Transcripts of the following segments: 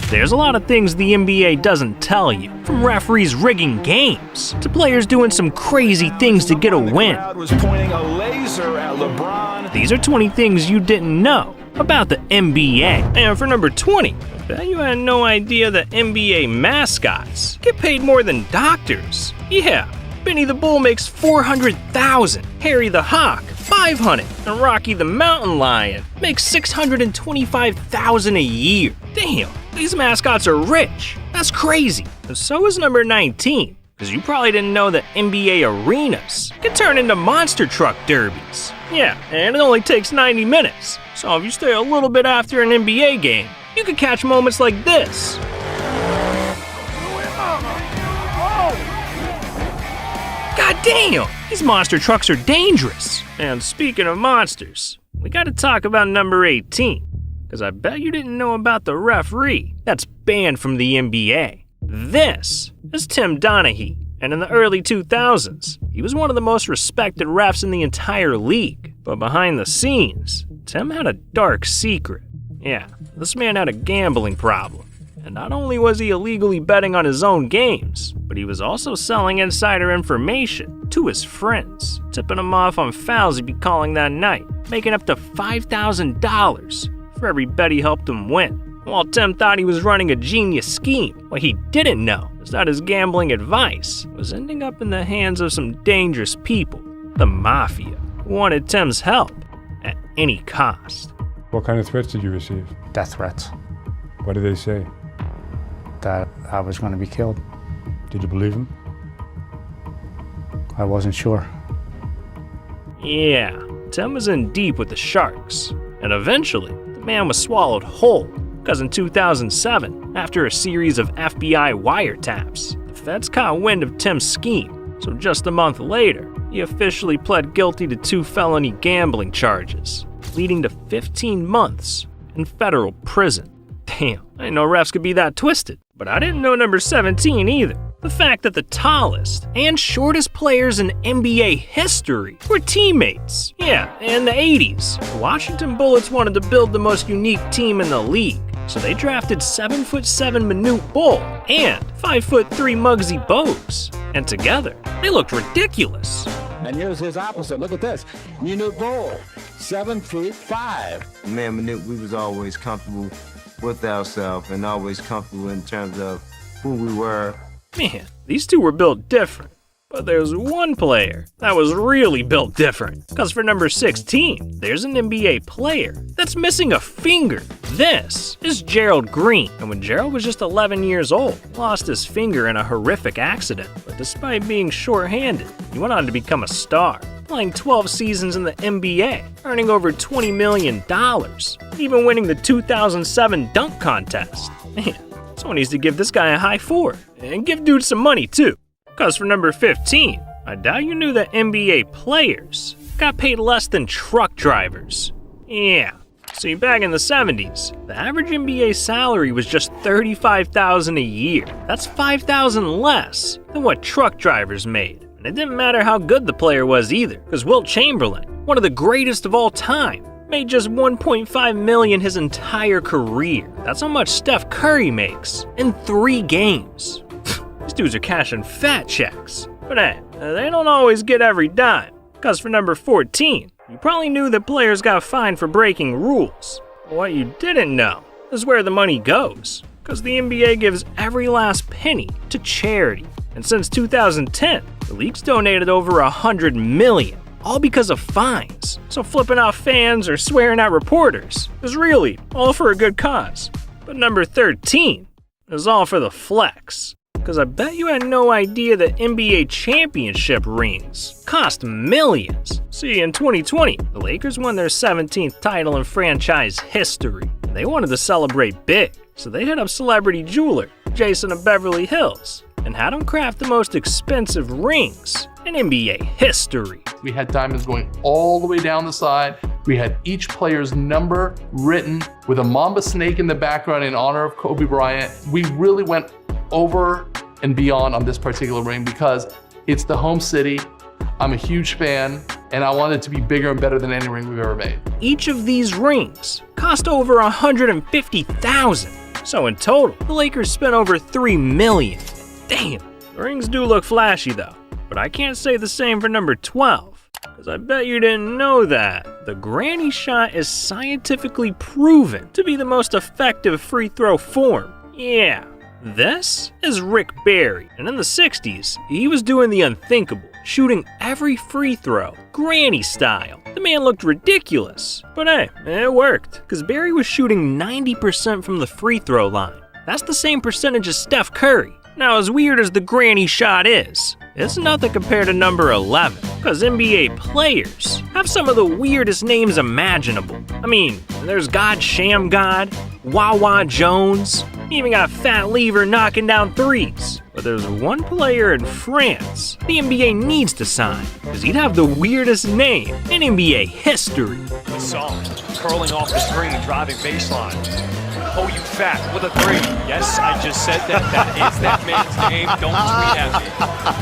There's a lot of things the NBA doesn't tell you, from referees rigging games to players doing some crazy things to get a win. These are 20 things you didn't know about the NBA. And for number 20, I bet you had no idea that NBA mascots get paid more than doctors. Yeah, Benny the Bull makes $400,000, Harry the Hawk $500, and Rocky the Mountain Lion makes $625,000 a year. Damn, these mascots are rich. That's crazy. And so is number 19, because you probably didn't know that NBA arenas can turn into monster truck derbies. Yeah, and it only takes 90 minutes. So if you stay a little bit after an NBA game, you can catch moments like this. God damn, these monster trucks are dangerous. And speaking of monsters, we gotta talk about number 18, because I bet you didn't know about the referee that's banned from the NBA. This is Tim Donaghy, and in the early 2000s, he was one of the most respected refs in the entire league. But behind the scenes, Tim had a dark secret. Yeah, this man had a gambling problem. And not only was he illegally betting on his own games, but he was also selling insider information to his friends, tipping them off on fouls he'd be calling that night, making up to $5,000 for every bet he helped him win. While Tim thought he was running a genius scheme, what he didn't know is that his gambling advice was ending up in the hands of some dangerous people, the mafia, who wanted Tim's help at any cost. What kind of threats did you receive? Death threats. What did they say? That I was going to be killed. Did you believe him? I wasn't sure. Yeah, Tim was in deep with the Sharks, and eventually the man was swallowed whole, because in 2007, after a series of FBI wiretaps, the feds caught wind of Tim's scheme, so just a month later, he officially pled guilty to 2 felony gambling charges, leading to 15 months in federal prison. Damn, I didn't know refs could be that twisted. But I didn't know number 17 either. The fact that the tallest and shortest players in NBA history were teammates. Yeah, in the 80s, the Washington Bullets wanted to build the most unique team in the league. So they drafted 7'7" Manute Bol and 5'3" Muggsy Bogues. And together, they looked ridiculous. And here's his opposite. Look at this. Manute Bol, 7'5". Man, Manute, we was always comfortable with ourselves and always comfortable in terms of who we were. Man, these two were built different. But there's one player that was really built different. Because for number 16, there's an NBA player that's missing a finger. This is Gerald Green. And when Gerald was just 11 years old, he lost his finger in a horrific accident. But despite being short-handed, he went on to become a star, playing 12 seasons in the NBA, earning over $20 million, even winning the 2007 dunk contest. Man, someone needs to give this guy a high 4, and give dude some money too. Because for number 15, I doubt you knew that NBA players got paid less than truck drivers. Yeah, see, back in the 70s, the average NBA salary was just $35,000 a year. That's $5,000 less than what truck drivers made. And it didn't matter how good the player was either, because Wilt Chamberlain, one of the greatest of all time, made just $1.5 million his entire career. That's how much Steph Curry makes in 3 games. These dudes are cashing fat checks. But hey, they don't always get every dime. Because for number 14, you probably knew that players got fined for breaking rules. But what you didn't know is where the money goes. Because the NBA gives every last penny to charity. And since 2010, the league's donated over $100 million, all because of fines. So flipping off fans or swearing at reporters is really all for a good cause. But number 13 is all for the flex. Because I bet you had no idea that NBA championship rings cost millions. See, in 2020, the Lakers won their 17th title in franchise history. They wanted to celebrate big, so they hit up celebrity jeweler Jason of Beverly Hills and had him craft the most expensive rings in NBA history. We had diamonds going all the way down the side. We had each player's number written with a mamba snake in the background in honor of Kobe Bryant. We really went over and beyond on this particular ring because it's the home city. I'm a huge fan, and I want it to be bigger and better than any ring we've ever made. Each of these rings cost over $150,000. So in total, the Lakers spent over $3 million. Damn, the rings do look flashy though, but I can't say the same for number 12, because I bet you didn't know that. The granny shot is scientifically proven to be the most effective free throw form. Yeah, this is Rick Barry, and in the 60s, he was doing the unthinkable, shooting every free throw, granny style. The man looked ridiculous, but hey, it worked, because Barry was shooting 90% from the free throw line. That's the same percentage as Steph Curry. Now, as weird as the granny shot is, it's nothing compared to number 11, because NBA players have some of the weirdest names imaginable. I mean, there's God Sham God, Wawa Jones, even got Fat Lever knocking down threes. But there's one player in France the NBA needs to sign, because he'd have the weirdest name in NBA history. Song, curling off the screen, driving baseline. Oh, you fat with a three. Yes, I just said that. That is that man's name. Don't tweet at me.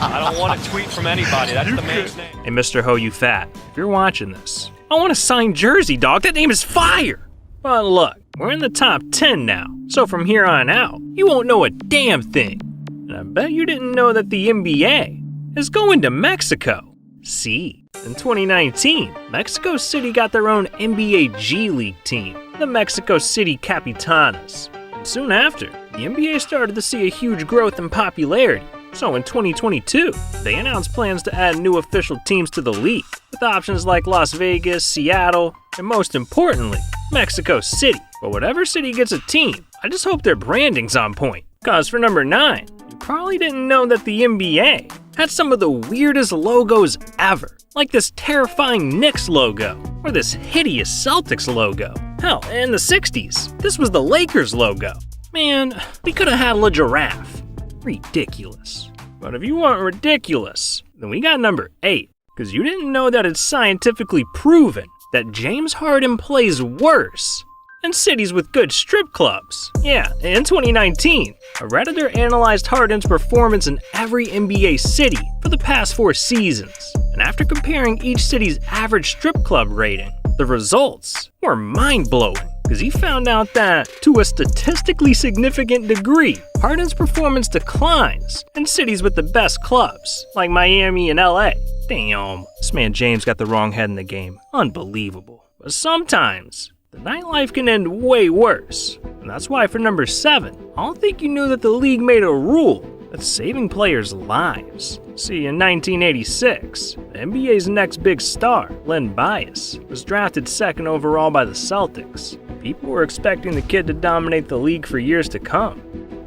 I don't want a tweet from anybody. That's the man's name. Hey, Mr. Ho You Fat, if you're watching this, I want a signed jersey, dog. That name is fire. But look, we're in the top 10 now, so from here on out, you won't know a damn thing. And I bet you didn't know that the NBA is going to Mexico. See, in 2019, Mexico City got their own NBA G League team, the Mexico City Capitanas. And soon after, the NBA started to see a huge growth in popularity. So in 2022, they announced plans to add new official teams to the league, with options like Las Vegas, Seattle, and most importantly, Mexico City. But whatever city gets a team, I just hope their branding's on point. Cause for number 9, you probably didn't know that the NBA had some of the weirdest logos ever, like this terrifying Knicks logo, or this hideous Celtics logo. Hell, in the 60s, this was the Lakers logo. Man, we could have had a giraffe. Ridiculous. But if you want ridiculous, then we got number 8, because you didn't know that it's scientifically proven that James Harden plays worse in cities with good strip clubs. Yeah, in 2019, a Redditor analyzed Harden's performance in every NBA city for the past 4 seasons. And after comparing each city's average strip club rating, the results were mind-blowing, because he found out that, to a statistically significant degree, Harden's performance declines in cities with the best clubs, like Miami and LA. Damn, this man James got the wrong head in the game. Unbelievable. But sometimes, the nightlife can end way worse. And that's why for number 7, I don't think you knew that the league made a rule that's saving players' lives. See, in 1986, the NBA's next big star, Len Bias, was drafted 2nd overall by the Celtics. People were expecting the kid to dominate the league for years to come.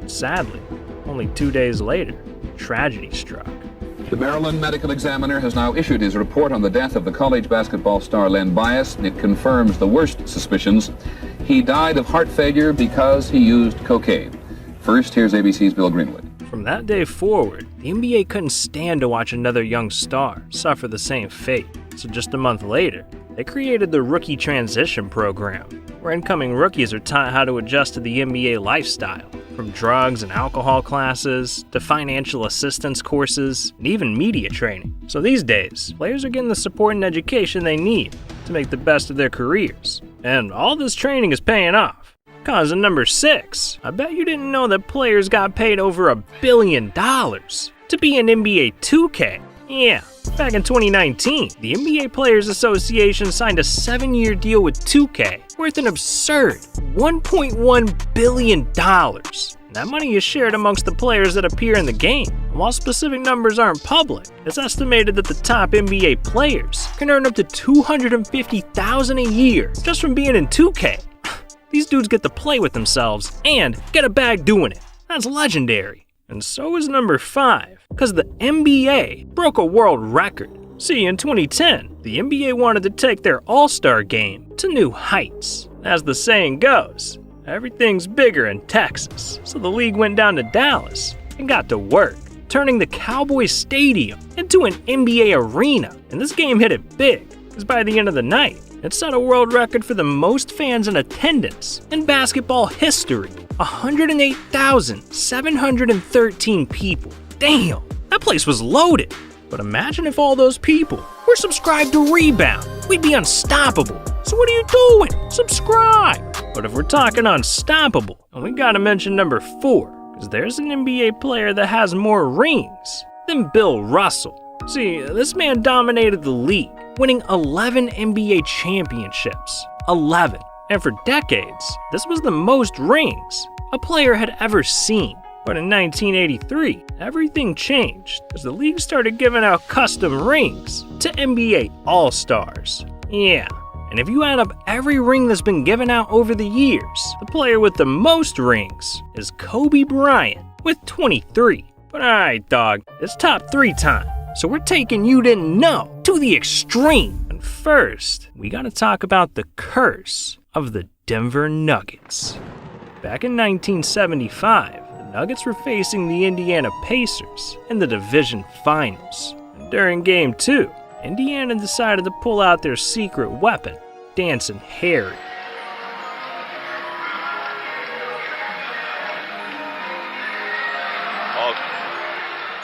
Sadly, only 2 days later, tragedy struck. The Maryland medical examiner has now issued his report on the death of the college basketball star Len Bias. It confirms the worst suspicions. He died of heart failure because he used cocaine. First, here's ABC's Bill Greenwood. From that day forward, the NBA couldn't stand to watch another young star suffer the same fate. So just a month later, they created the Rookie Transition Program, where incoming rookies are taught how to adjust to the NBA lifestyle, from drugs and alcohol classes to financial assistance courses and even media training. So these days, players are getting the support and education they need to make the best of their careers. And all this training is paying off. Cause in number 6, I bet you didn't know that players got paid over $1 billion to be in NBA 2K. Yeah, back in 2019, the NBA Players Association signed a 7-year deal with 2K worth an absurd $1.1 billion. That money is shared amongst the players that appear in the game. While specific numbers aren't public, it's estimated that the top NBA players can earn up to $250,000 a year just from being in 2K. These dudes get to play with themselves and get a bag doing it. That's legendary. And so is number 5, because the NBA broke a world record. See, in 2010, the NBA wanted to take their All-Star game to new heights. As the saying goes, everything's bigger in Texas. So the league went down to Dallas and got to work, turning the Cowboys Stadium into an NBA arena. And this game hit it big, because by the end of the night, it set a world record for the most fans in attendance in basketball history. 108,713 people. Damn, that place was loaded. But imagine if all those people were subscribed to Rebound. We'd be unstoppable. So what are you doing? Subscribe. But But if we're talking unstoppable, then we gotta mention number 4, because there's an NBA player that has more rings than Bill Russell. See, this man dominated the league, winning 11 NBA championships. 11. And for decades, this was the most rings a player had ever seen. But in 1983, everything changed as the league started giving out custom rings to NBA All-Stars. Yeah, and if you add up every ring that's been given out over the years, the player with the most rings is Kobe Bryant with 23. But alright dog, it's top 3 time, so we're taking you didn't know to the extreme. And first, we gotta talk about the curse of the Denver Nuggets. Back in 1975, the Nuggets were facing the Indiana Pacers in the division finals. And during Game 2, Indiana decided to pull out their secret weapon, Dancing Harry.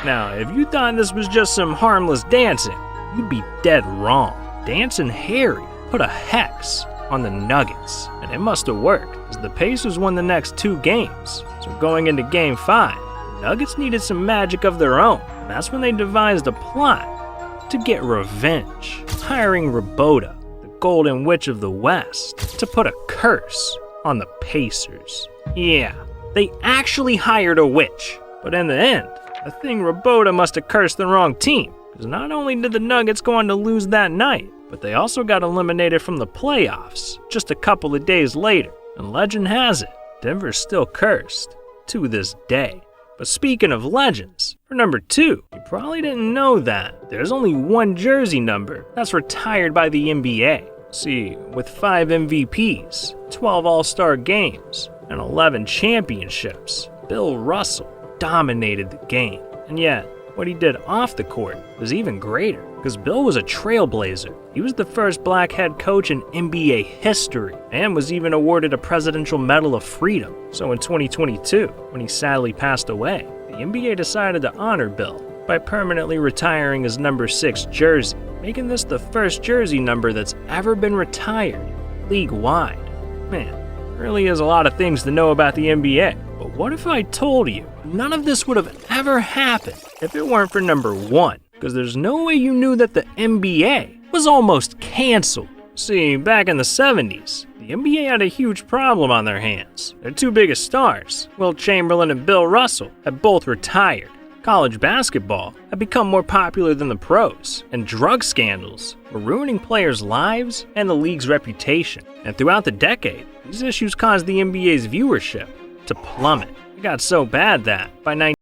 Now, if you thought this was just some harmless dancing, you'd be dead wrong. Dancing Harry put a hex on the Nuggets, and it must have worked, as the Pacers won the next 2 games. So going into Game 5, the Nuggets needed some magic of their own, and that's when they devised a plot to get revenge, hiring Rabota, the Golden Witch of the West, to put a curse on the Pacers. Yeah, they actually hired a witch, but in the end, I think Rabota must have cursed the wrong team, because not only did the Nuggets go on to lose that night, but they also got eliminated from the playoffs just a couple of days later. And legend has it, Denver's still cursed to this day. But speaking of legends, for number 2, you probably didn't know that there's only one jersey number that's retired by the NBA. See, with 5 MVPs, 12 All-Star games, and 11 championships, Bill Russell dominated the game. And yet, what he did off the court was even greater, because Bill was a trailblazer. He was the first black head coach in NBA history, and was even awarded a Presidential Medal of Freedom. So in 2022, when he sadly passed away, the NBA decided to honor Bill by permanently retiring his number 6 jersey, making this the first jersey number that's ever been retired league-wide. Man, there really is a lot of things to know about the NBA. But what if I told you none of this would have ever happened if it weren't for number 1? Because there's no way you knew that the NBA was almost canceled. See, back in the 70s, the NBA had a huge problem on their hands. Their 2 biggest stars, Wilt Chamberlain and Bill Russell, had both retired. College basketball had become more popular than the pros, and drug scandals were ruining players' lives and the league's reputation. And throughout the decade, these issues caused the NBA's viewership to plummet. It got so bad that by 19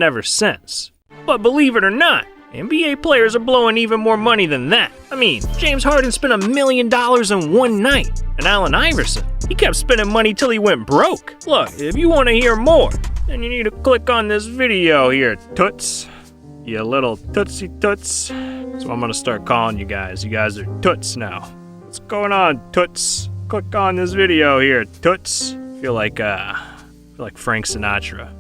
ever since. But believe it or not, NBA players are blowing even more money than that. I mean, James Harden spent $1 million in one night, and Allen Iverson, he kept spending money till he went broke. Look, if you want to hear more, then you need to click on this video here, toots. You little tootsie toots. That's what I'm gonna start calling you guys. You guys are toots now. What's going on, toots? Click on this video here, toots. I feel like Frank Sinatra.